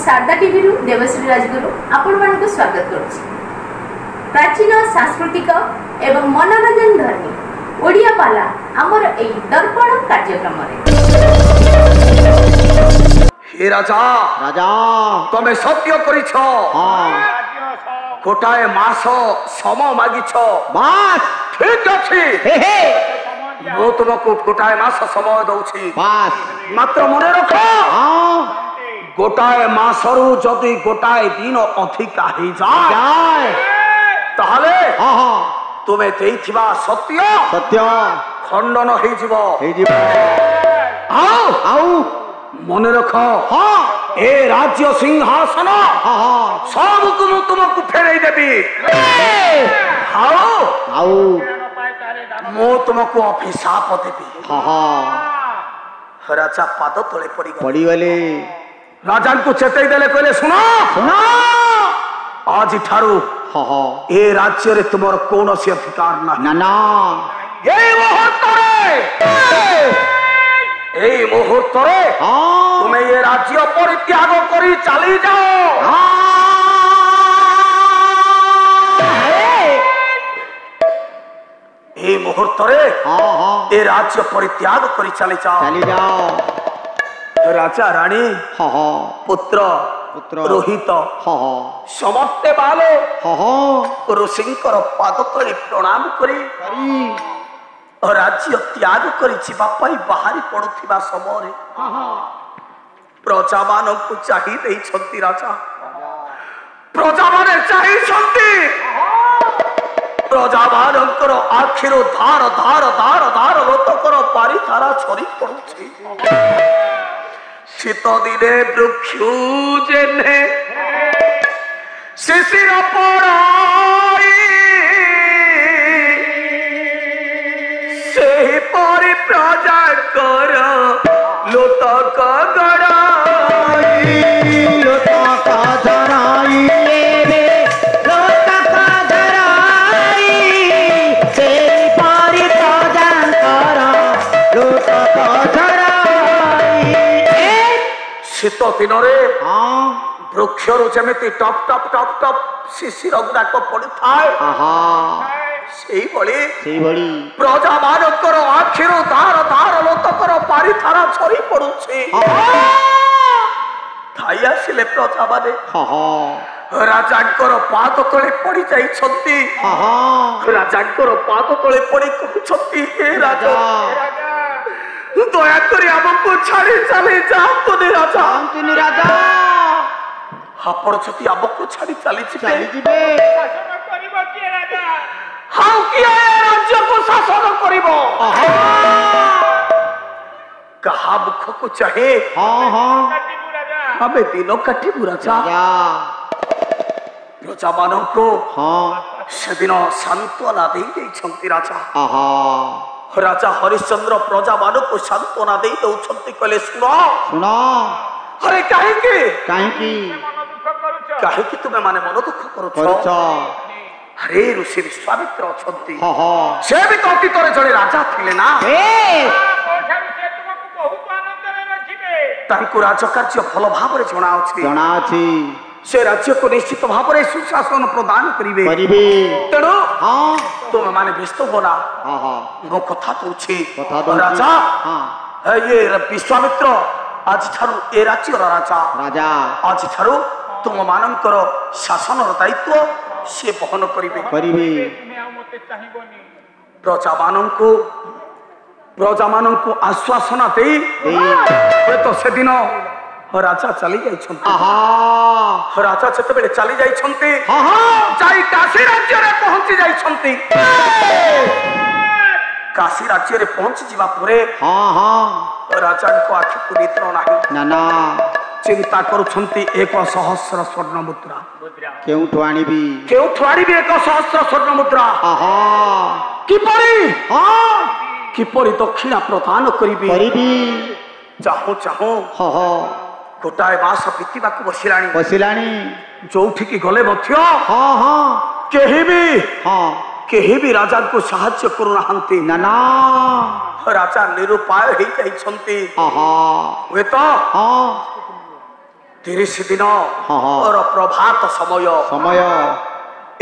Sharda TV रु देवश्री राजगुरु आपण मानक स्वागत करुछि। प्राचीन सांस्कृतिक एवं मनोरंजन धर्मी ओडिया पाला आमर एई दर्पण कार्यक्रम रे। हे राजा राजा तमे सत्य करिछ। हां गोटाए मास समय मागिछ। बास ठीक अछि। हे हे मो तुमको गोटाए मास समय दउछि। बास मात्र मने रख। हां गोटाए मासरु जदि गोटाए दिन अधिका हे जाय ताहले हां हां तुमे देइथिबा सत्य सत्य खंडन हे जिवो आओ आओ मने रख। हां ए राज्य सिंहासन हां हां सब को तुमको फेरई देबी। आओ आओ मो तुमको अभिशाप देबी। हां हां राजा पाद तले पड़ी गले। राजा को चेतई देले कहले सुनो सुना आज ठारू हां हां ए राज्य रे तुमर कोनोसी अधिकार ना ना ना ए मुहूर्त रे हां तुम्हें ये राज्य परित्याग करी चली जाओ। ए मुहूर्त रे हां हां ए राज्य परित्याग करी चली जाओ। राजा रानी हां हां पुत्र पुत्र रोहित हां हां समस्ते बाले हां हां ऋषिंकर पाद तले प्रणाम करी राज्य त्याग करी जीवा पाई बाहरी पड़ुथिबा समय हां हां प्रजा मानक चाहि देइछंती। राजा प्रजा माने चाहिछंती। प्रजा मानकर आखिरो धार धार धार धार लोतकर पारी धारा छरी पड़ुछि। शीत दिने वृक्ष जेने शिशिर पड़ाई सेहि परि प्रजा कर लोतक गड़ाई लोतक जराई रे लोतक जराई से पारी प्रजा कर लोतक जराई। शीत दिन हां वृक्षर जमिति टप टप टप टप शिशिर गुड़ाक पड़ी थाए सेही बड़ी प्रजा मानकर आखिर धार धार लोतकर पारी धारा छरी पड़ुछि। थाई आसिले प्रजा माने राजांकर पाद तले पड़ी जाइछंती। राजांकर पाद तले पड़ी कहउछंती हे राजा दया करी हमको छाड़ी चली जातुनी राजा राजा आपण जति हमको छाड़ी चली जिबे हाउ किया राज्य को शासन करिवो कहा मुख को चाहे। हां हां हमें दिनो काटिबु राजा प्रजा मानन को हां सेदिन सांत्वना देई देइछंती। राजा आहा राजा हरिश्चंद्र प्रजा मानन को सांत्वना देई दउछंती कहले सुनो सुना अरे काहे की तुमे माने मन दुख करूछ। अरे ऋषि विश्वामित्र अछंती से भी तो अतीत रे जड़े राजा थिले ना तांको राज कार्य भल भाव रे जणा अछि से राज्य को निश्चित भाव रे सुशासन प्रदान करिवे तेणु हां तुम माने व्यस्त होना मो कथा कहूछि राजा ये विश्वामित्र आज थारु ए राज्य राजा आज थारु तुम मानकर शासन दायित्व से बहन करिवे प्रजा मानंको आश्वासना देई तो से दिन राजा चली जाइछंती। राजा जते बेले चली जाइछंती जाई काशी राज्य रे पहुंची जाइछंती। काशी राज्य रे पहुंच जीवा परे राजा को आखि को निद्र नाही ना ना चिंता करुछंती 1,000 स्वर्ण मुद्रा केउठु आनिबी 1,000 स्वर्ण मुद्रा किपरि दक्षिणा प्रदान करिबी चाहू गोटाए मास बीतवा को बसिलाणी जोठी की गले मध्य केही भी राजा को साहाय्य करूनाहांती ना राजा निरुपाय हे जाइछंती। 30 दिन हाँ, हाँ। और प्रभात समय समय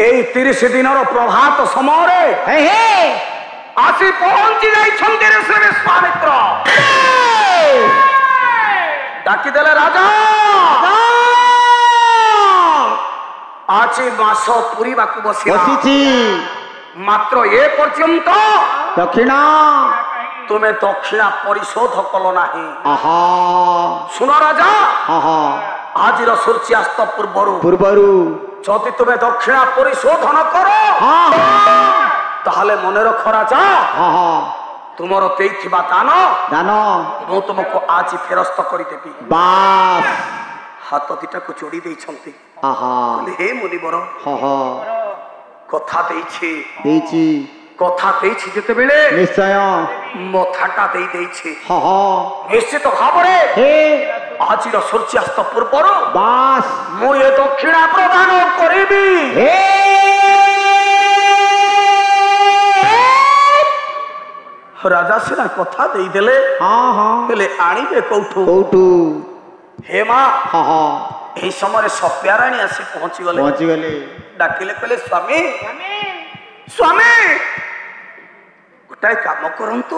এই 30 দিনର ପ୍ରଭାତ ସମୟରେ हे हे ଆସି ପହଞ୍ଚି ଯାଇଛନ୍ତି ଋଷି ବିଶ୍ୱାମିତ୍ର। ଡାକିଦେଲେ ରାଜା ଆଜି ମାସ ପୁରିବାକୁ ବସିଲା ବସିଛି ମାତ୍ର ଏ ପର୍ଯ୍ୟନ୍ତ ଦକ୍ଷିଣା ତୁମେ ଦକ୍ଷିଣା ପରିଶୋଧ କଲ ନାହିଁ। ଆହା ଶୁଣ ରାଜା ହଁ ହଁ ଆଜିର ସୂର୍ଯ୍ୟାସ୍ତ ପୂର୍ବରୁ ଯଦି ତୁମେ ଦକ୍ଷିଣା ପରିଶୋଧନ କର ହଁ ତାହେଲେ ମନେ ରଖ ରାଜା ହଁ ହଁ ତୁମର ଦେଇଥିବା ଦାନ ଦାନ ମୁଁ ତୁମକୁ ଆଜି ଫେରସ୍ତ କରିଦେବି। ବାସ୍ ହାତ ଦିଟାକୁ ଯୋଡ଼ି ଦେଇଛନ୍ତି। ଆହା ହେ ମୁନିବର ହଁ ହଁ କଥା ଦେଇଛି ଯେତେବେଳେ ନିଶ୍ଚୟ ମଥାଟା ଦେଇଛି ହଁ ହଁ ନିଶ୍ଚିତ ଭାବରେ ହେ ଆଜିର ସୂର୍ଯ୍ୟାସ୍ତ ପୂର୍ବରୁ ବାସ୍ ମୁଁ ଏ ଦକ୍ଷିଣା ପ୍ରଦାନ କରିବି। ହେ ରାଜା ସିନା କଥା ଦେଇଦେଲେ ହଁ ହଁ ହେଲେ ଆଣିବେ କୋଉଠୁ? ହେ ମା ହଁ ହଁ ଏହି ସମୟରେ ସତ୍ୟାରାଣୀ ଆସି ପହଞ୍ଚିଗଲେ ଡାକିଲେ କହିଲେ ସ୍ୱାମୀ ସ୍ୱାମୀ ଗୋଟାଏ କାମ କରନ୍ତୁ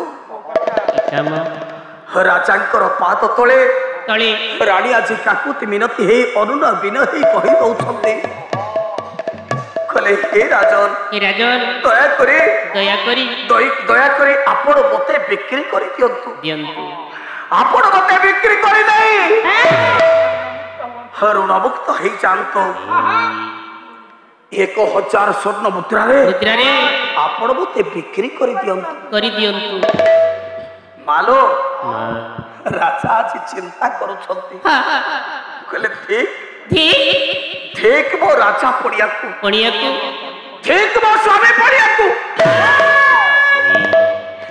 ରାଜାଙ୍କର ପାଦ ତଳେ ରାଣୀ ଆଜି କାକୁତି ମିନତି ହେଇ ଅନୁନ ବିନ ହେଇ କହି ଦଉଛନ୍ତି କହିଲେ ହେ ରାଜନ ଦୟାକରି ଆପଣ ମତେ ବିକ୍ରି କରି ଦିଅନ୍ତୁ ଆପଣ ମତେ ବିକ୍ରି କରିଦେଇ ଋଣମୁକ୍ତ ହେଇ ଯାଆନ୍ତୁ। 1000 ସ୍ୱର୍ଣ୍ଣ ମୁଦ୍ରାରେ ଆପଣ ମତେ ବିକ୍ରି କରିଦିଅନ୍ତୁ। ମାଲୋ ରାଜା ଆଜି ଚିନ୍ତା କରୁଛନ୍ତି କହିଲେ ଠିକ ମୋ ରାଜା ପଡ଼ିଆକୁ ଠିକ ମୋ ସ୍ୱାମୀ ପଡ଼ିଆକୁ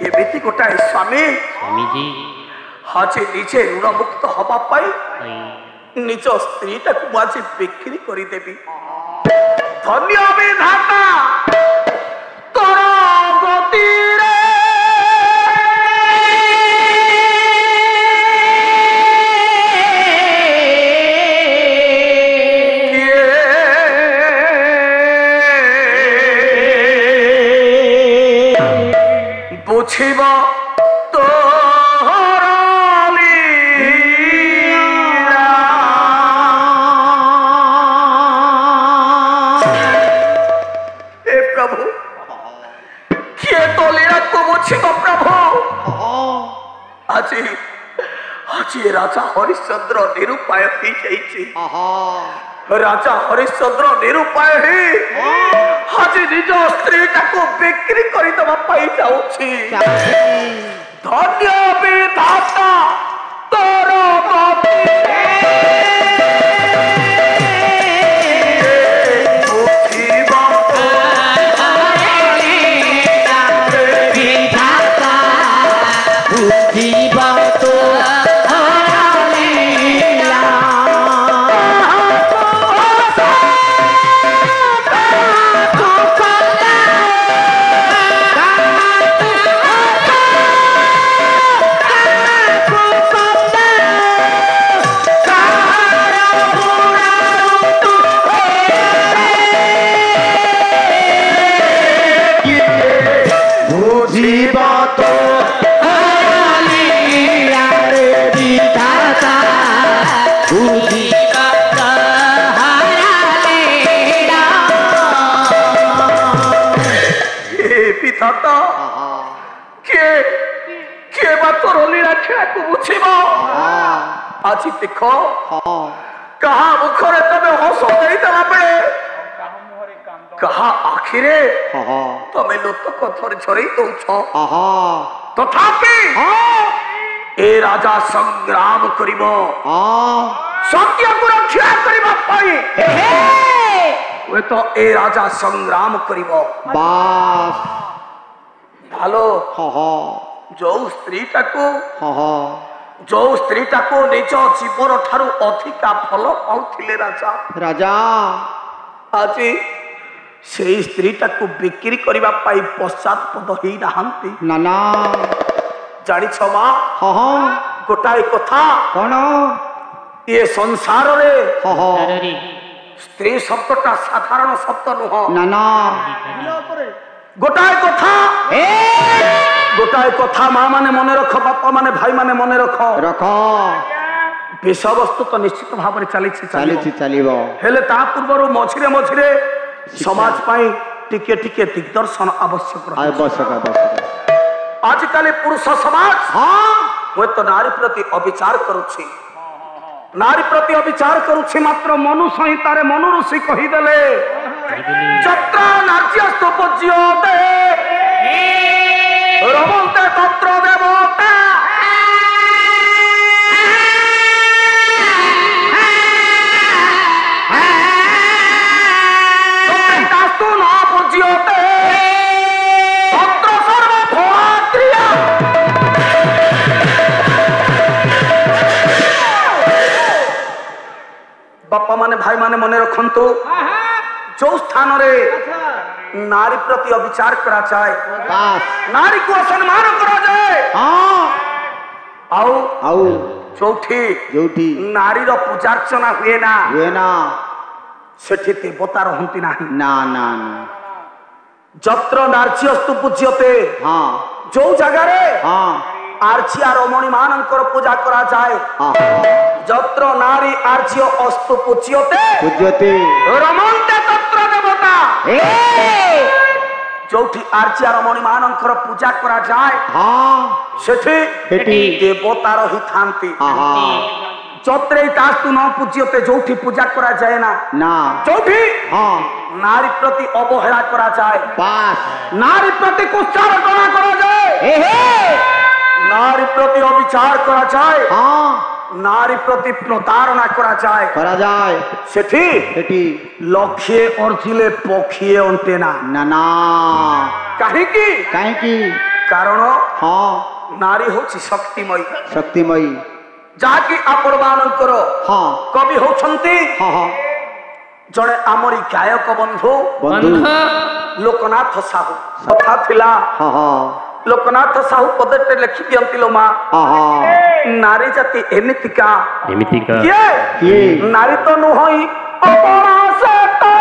ଏମିତି ଗୋଟାଏ ସ୍ୱାମୀ ଆଜି ନିଜେ ଋଣମୁକ୍ତ ହବା ପାଇଁ ନିଜ ସ୍ତ୍ରୀଟାକୁ ମୁଁ ଆଜି ବିକ୍ରି କରିଦେବି। ଧନ୍ୟ ବିଧାତା ତୋର ଗତିରେ ବୁଝିବ ଆଜି ରାଜା ହରିଶ୍ଚନ୍ଦ୍ର ନିରୁପାୟ ହେଇଯାଇଛି। ରାଜା ହରିଶ୍ଚନ୍ଦ୍ର ନିରୁପାୟ ହେଇ ଆଜି ନିଜ ସ୍ତ୍ରୀଟାକୁ ବିକ୍ରି କରିଦେବା ପାଇଁ ଯାଉଛି। ଧନ୍ୟ ବିଧାତା ତୋର আজি দেখ কাহা মুখরে তুমি হস ଦେଇଦେଲା ବେଳେ কাহা আখিরে তুমি লোতক ঝরেই দৌছ। তথাপি এ রাজা সংগ্রাম করিব সত্যକୁ রক্ষা করিবা পাই ওই তো এ রাজা সংগ্রাম করিব। বাস ভালো ଯୋଉ ସ୍ତ୍ରୀଟାକୁ ନିଜ ଜୀବନ ଠାରୁ ଅଧିକା ଭଲ ପାଉଥିଲେ ରାଜା ଆଜି ସେଇ ସ୍ତ୍ରୀଟାକୁ ବିକ୍ରି କରିବା ପାଇଁ ପଶ୍ଚାତପଦ ହେଇନାହାନ୍ତି। ନା ଜାଣିଛ ମା ଗୋଟାଏ କଥା କଣ ये संसार रे हाँ हाँ स्त्री शब्दटा साधारण शब्द नुह ना ना गोटाए कथा माँ माने मन रख बापा माने भाई माने मन रख रख विषय वस्तु तो निश्चित भाव में चली चलिबो हेले ता पूर्व मझिरे मझिरे समाज पाई टिके टिके दिग्दर्शन आवश्यक आजकल पुरुष समाज हाँ हुए तो नारी प्रति अविचार करुछि नारी प्रति अविचार करुछि मात्र मनु संहितारे मनु ऋषि कहिदेले जत्र नार्यस्तु पूज्यते रमन्ते तत्र देवता तत्र न पूज्यते तत्र सर्वभोक्त्रिया बापा माने भाई माने मने रखंतु जो स्थान रे नारी प्रति अविचार करा जाए नारी को असम्मान करा जाए आओ जोठी नारी रो पूजार्चना हुए ना सेठी देवता रहंती नाही ना ना जत्र नार्यस्तु पूज्यते जो जगह रे आर्चिया रमणी मानकर पूजा करा जाए जत्र नारी आर्च्य अस्तु पूज्यते रमन्ते तत्र देवता जोठी आर्चिया रमणी मानकर पूजा करा जाए सेठी देवता रही थांती जत्रे तास्तु न पूज्यते जोठी पूजा करा जाए ना जोठी नारी प्रति अवहेला करा जाए नारी प्रति कुचारटना करा जाए नारी प्रति अविचार करा जाए नारी प्रति प्रतारणा करा जाए सेठी लक्ष्ये अर्जिले पक्षिए अंटेना ना कहीं कारण नारी होची शक्तिमयी जाकी आपण मानकर कवि होछंती जड़े आमरी गायक बंधु लोकनाथ साहू कथा थिला लोकनाथ साहू पदटे लिखि दियंती लो मां नारी जाति एमितिका ये नारी तो नुहई अपना से तो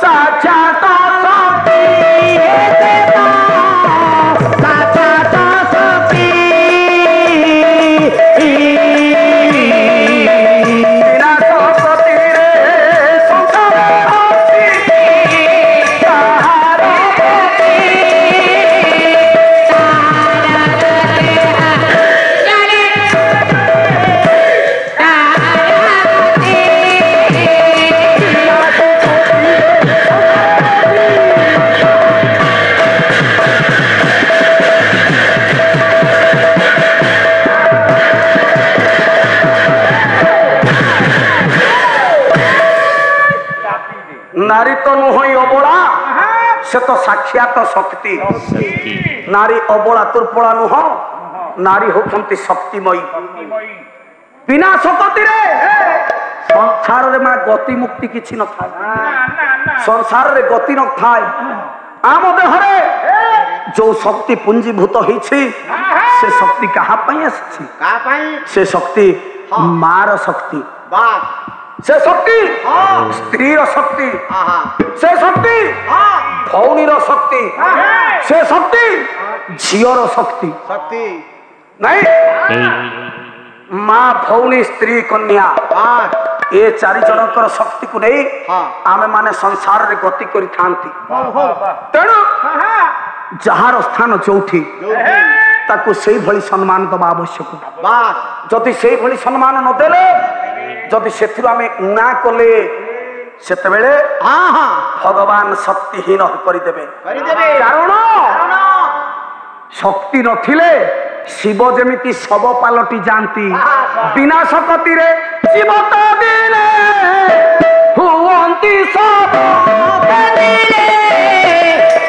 साक्षात शक्ति देता साक्षात शक्ति बिना शक्ति रे संसार आसी ताहार नारी तो नुहई अबला से तो साक्षात शक्ति नारी अबला तुर्पला नुह नारी होती शक्तिमयी बिना शक्ति रे संसार रे मां गति मुक्ति किछि न थाए संसार रे गति न थाए आम देहरे जो शक्ति पुंजीभूत होइछि से शक्ति कहा पई आछि से शक्ति मार शक्ति से शक्ति स्त्री शक्ति से शक्ति भौणी शक्ति से शक्ति झीर शक्ति नहीं माँ भौणी स्त्री कन्या ये चारि जनकर शक्ति को नहीं आमे माने संसार रे गति करि थांती तेणु जहार स्थान जोठी ताकू सेई भली सम्मान दबा आवश्यक जदि सेई भली सम्मान न देले जदि सेथिरु आमे उना कले सेतेबेले भगवान शक्तिहीन करिदेबे कारण शक्ति नथिले शिव जेमिति सब पालटी जानती बिना शक्ति रे शिव तो दिले हुवंती सब दिले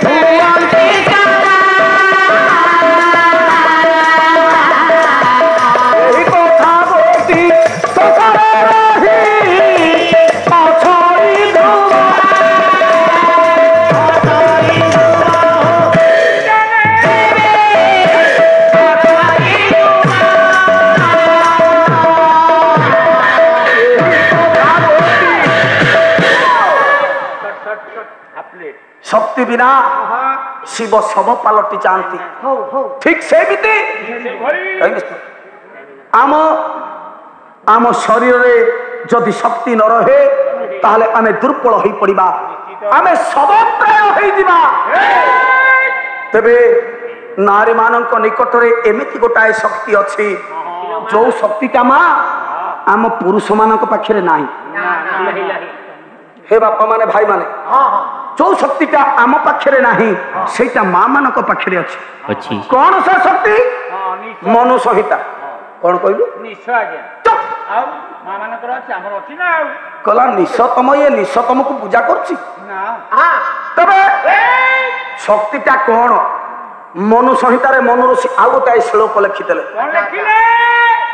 हुवंती एही कथा बोलती ससरे रही पछई धुआ ଶକ୍ତି ବିନା ଶିବ ଶବ ପାଲଟି ଯାଆନ୍ତି। ଠିକ ସେମିତି ଆମ ଶରୀରରେ ଯଦି ଶକ୍ତି ନ ରହେ ତାହେଲେ ଆମେ ଦୁର୍ବଳ ହୋଇପଡ଼ିବା, ଆମେ ଶବପ୍ରାୟ ହୋଇଯିବା। ତେବେ ନାରୀ ମାନଙ୍କ ନିକଟରେ ଏମିତି ଗୋଟାଏ ଶକ୍ତି ଅଛି ଯୋଉ ଶକ୍ତିଟା ମା ଆମ ପୁରୁଷ ମାନଙ୍କ ପାଖରେ ନାହିଁ। हे बापा माने भाई माने जो शक्तिटा आम पाखे नाही सेटा माँ मान पाखे अच्छी कौन सा शक्ति मनु संहिता कौन कहलु कला निशतम ये निशतम को पूजा करछि तबे शक्तिटा कौन मनु संहितारे मनु ऋषि आउ गोटाए श्लोक लिखिदेले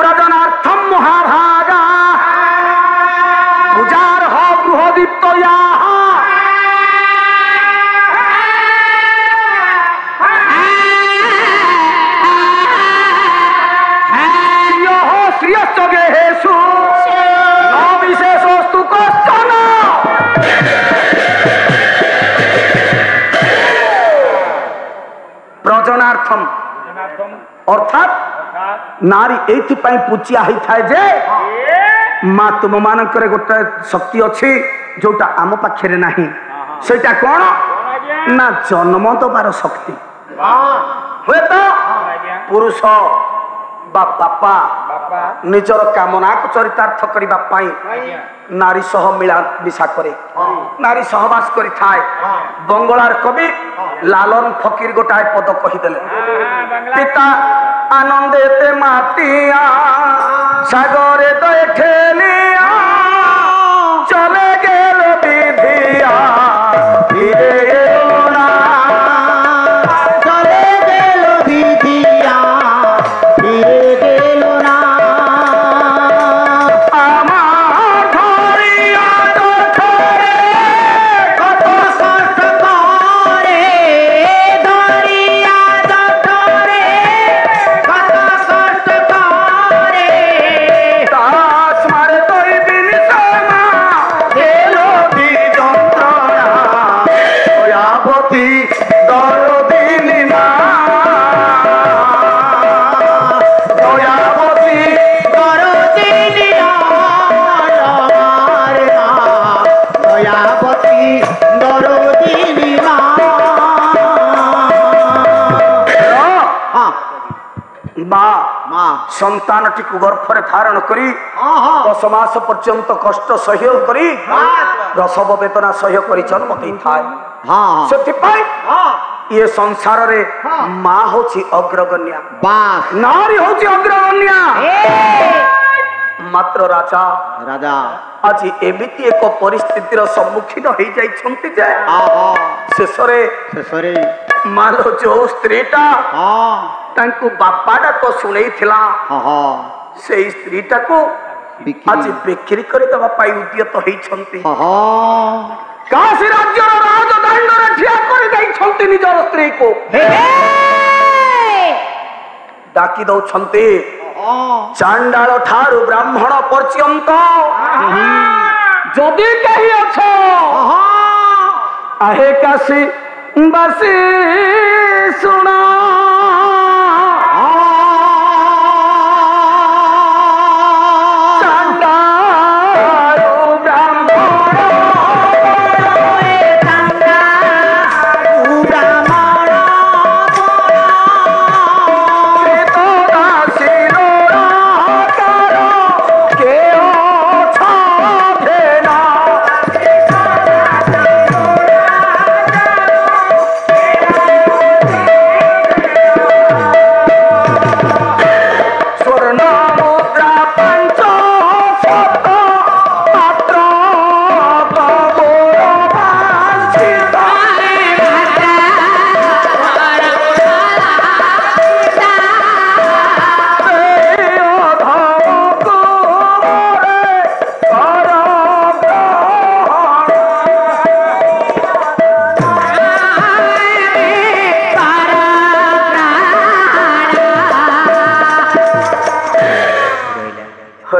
प्रजनार्थम महाभागा पूजार हो बृहदीप्त श्रियश्चगेहेषु न विशेषस्तु कश्चन प्रजनार्थम अर्थात नारी एथिपाई पूजिया होइथाय जे माँ तुम मानकर गोटे शक्ति अच्छी जोटा आम पाखे नहीं सेटा कौन ना जन्म दबार शक्ति हुए तो पुरुष बा बापा निजर कामना को चरितार्थ करने नारी सह मिला मिशा करे नारी सहवास करि थाए बंगलार कवि लालन फकीर गोटाए पद कहीदेले पिता आनंदे ते मातिया सागरे दे ठेलिया चले गेल विधिया फिरे एलो ना चले गेल विधिया फिरे गेलो ना आमार धरिया तो छोड़े कत कष्ट करे धरिया तो छोड़े कत कष्ट करे दास मारे तोई बिन समा देलो दी जंत्रणा दयावती दरदिनी ना दयावती दरदिनी मारे दयावती दरदिनी माँ माँ संतानटी को गर्भरे धारण करी 10 मास पर्यंत कष्ट सह्य करी प्रसव वेदना सह्य करी जन्म दी थाए ये संसार रे माँ होची अग्रगण्या बास नारी होची अग्रगण्या मात्र राजा राजा आज एमिति एक परिस्थितिर सम्मुखीन हो जाइछंती जे शेषरे शेषरे मालो जो स्त्रीटा तांको बापाटा तो शुणई थिला से स्त्रीटा को आज बिक्री कर दबा पाई उद्यत होइछंती काशी राज्य राजदंड रे ठिया कर दैछंती निजर स्त्री को डाकी दउछंती चांडाल ठारू ब्राह्मण पर्यंत जदि कही अछो आहे काशी बासी सुना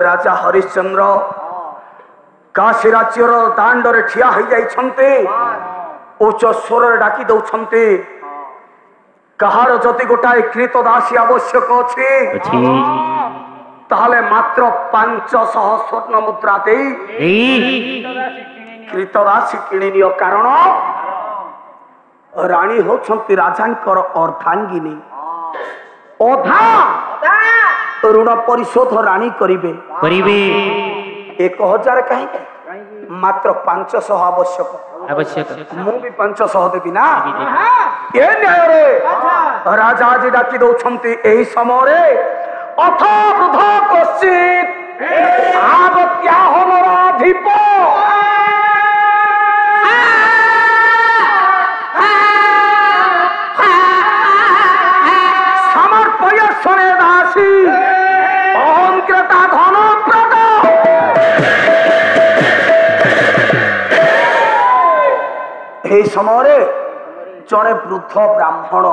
राजा हरिश्चंद्र काशी राज्यर दांडरे ठिया हो जाइछन्ते उच्च स्वर डाकी दौछन्ते कहार जति गोटाए कृतदासी आवश्यक अछि ताहले मात्र 500 स्वर्ण मुद्रा दे कृतदासी किणिनिय कारण रानी होछन्ति राजांकर अर्धांगिनी अधा ऋण परिशोध रानी करिवे 1000 कहीं मात्र 500 आवश्यक मु भी 500 देबी ना ये न्याय रे राजा जी डाकी दौछन्ति एही समय रे अथ वृद्ध कश्चित आगत्या होमराधिप समर्पय सने दासी अहंकृता धन प्रद এই সময়ে জনে বৃদ্ধ ব্রাহ্মণ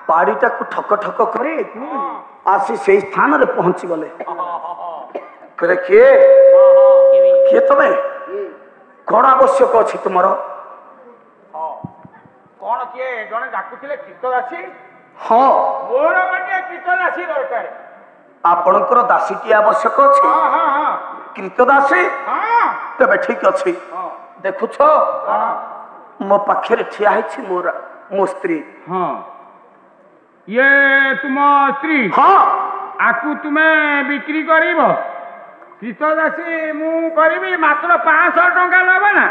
বাড়িটাকে ঠক ঠক করে আসি সেই স্থাନରେ পৌঁছি গলে কলে কিଏ কিଏ তবে কোন আবশ্যক ଅଛି ତୁମର কোন কিଏ জনে ডাকুଥିଲେ কীর্তদাসী ହଁ ମୋର ଗୋଟିଏ କୀର୍ତ୍ତଦାସୀ ଦରକାର ଆପଣଙ୍କର ଦାସୀଟି ଆବଶ୍ୟକ ଅଛି କୀର୍ତ୍ତଦାସୀ ତେବେ ଠିକ ଅଛି ଦେଖୁଛ ମୋ ପାଖରେ ଠିଆ ହେଇଛି ମୋ ସ୍ତ୍ରୀ ହଁ ये तुम स्त्री ହଁ आकु तुम्हें बिक्री करिब कीर्तदासी मु करिबी मात्र 500 टंका लेबे ना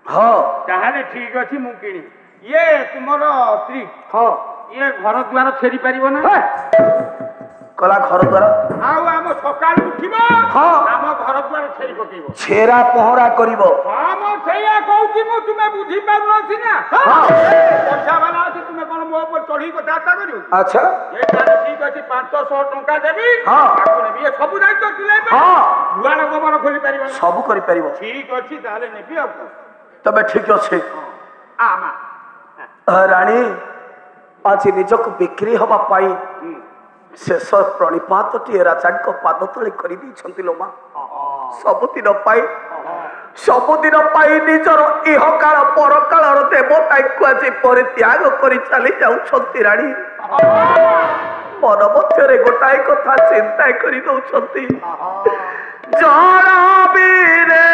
ହଁ ताहाले ठीक अछि मु किनी ये तुमर स्त्री ହଁ ये घर द्वार छेरी परिबो ना कला घर द्वार आउ हम सकाळ उठिबो हाँ हम घर द्वार छेरी पकेबो छेरा पहरा करिब हां मो छैया कहूची मु तुमे बुझी पारु छी ना हाँ पैसा वाला अछि तुमे कोन मो ऊपर चढ़ी कथा करियो अच्छा ये ताले ठीक अछि 500 टंका देबी हाँ आकु नेबी ये सब दायित्व तुले हाँ दुआर गोबर खोली परिबो सब करि परिब ठीक अछि ताले नेबी आकु तबे ठीक अछि आमा रानी आज निजक बिक्री हवा पाई शेष प्रणिपातटी राजांक पाद तले करि दैछन्ति लोमा सबुदिन पाई निजर इह काल पर कालर देवताଙ୍କୁ আজি परित्याग करि चली जाउछन्ति रानी मन मध्यरे गोटाए कथा चिंता करि दउछन्ति जरा बीरे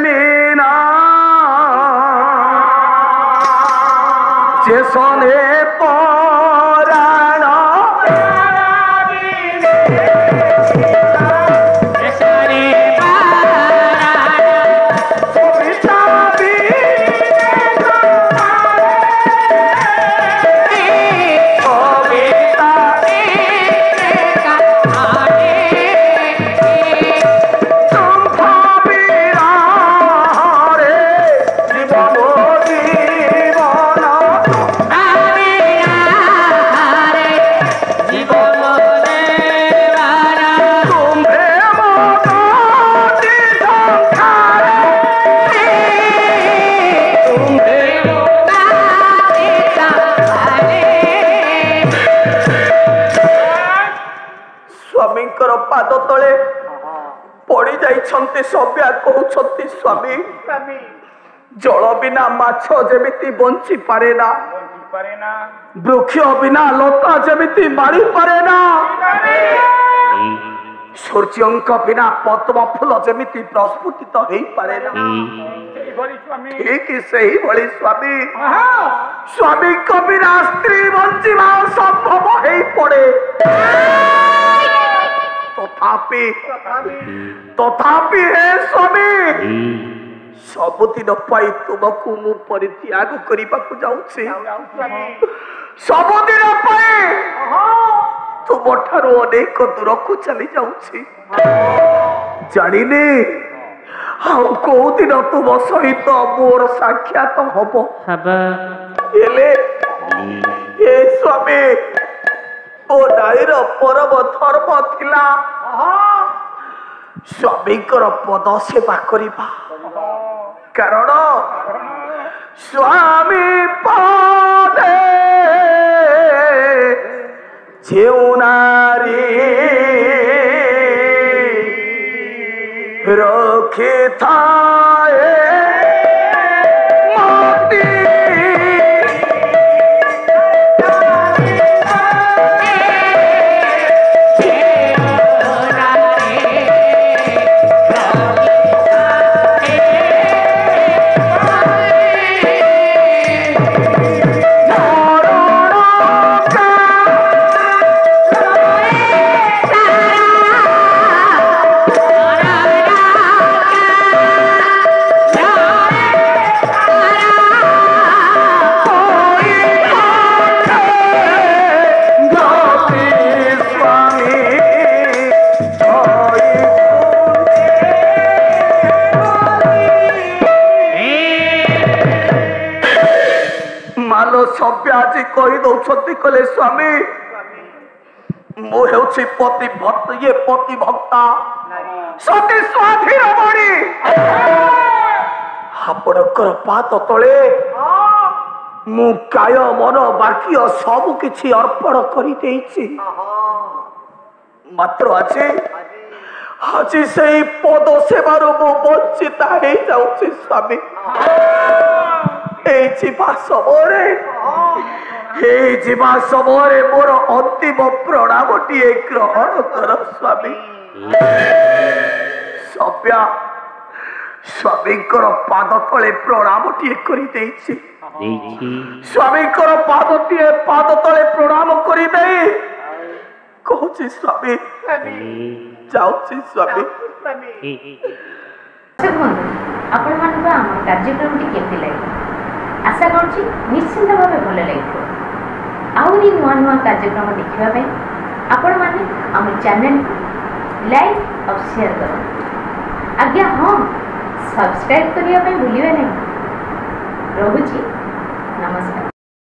मीना जे सने पराण पाद तले पड़ी जाइछन्ते सभ्या कहउछन्ति स्वामी जल बिना माछ जेमिति बंची पारे ना वृक्ष बिना लता जेमिति मारी पारे ना सूर्यंक बिना पद्म फूल जेमिति प्रस्फुटित हेई पारे ना ठीक सही भली स्वामी स्वामी को बिना स्त्री बंचीबा संभव हेई पड़े तथापि हे स्वामी सबुदिन पाई तुमको मु परित्याग करिबाकु जाउछि सबुदिन पाई तुम ठारू अनेक दूर को चली जाउछि जानिने हाउ को दिन तुम सहित मोर साक्षात हबो एले ए स्वामी ओ नाईर परम धर्म थिला स्वामीकर पद सेवा करिबा कारण स्वामी पदे जेउ नारी रखे थाए मोती सभ्य आज कही दौरान कले स्वामी मु हे पति भक्त ये पति भक्ता सती स्वाधीन बड़ी आपणकर पाद तले मु काय मन बाक्य सब किछि अर्पण करि देछि मात्र आज आज से पद सेवार मु वंचित हो जाऊँ स्वामी जीवा समय मोर अंतिम प्रणाम टी ग्रहण कर स्वामी सभ्या स्वामी पाद तले प्रणाम टी स्वामी पाद तले प्रणाम कर कहूँ स्वामी जाऊँ स्वामी कार्यक्रम लगे आशा करुँच निश्चिंत भाव भल लगे आहरी नुआ नुआ कार्यक्रम देखापी आपण मैंने आम चैनल को लाइक और शेयर करें आज्ञा हाँ सब्सक्राइब करने भूलिए नहीं। रोची नमस्कार।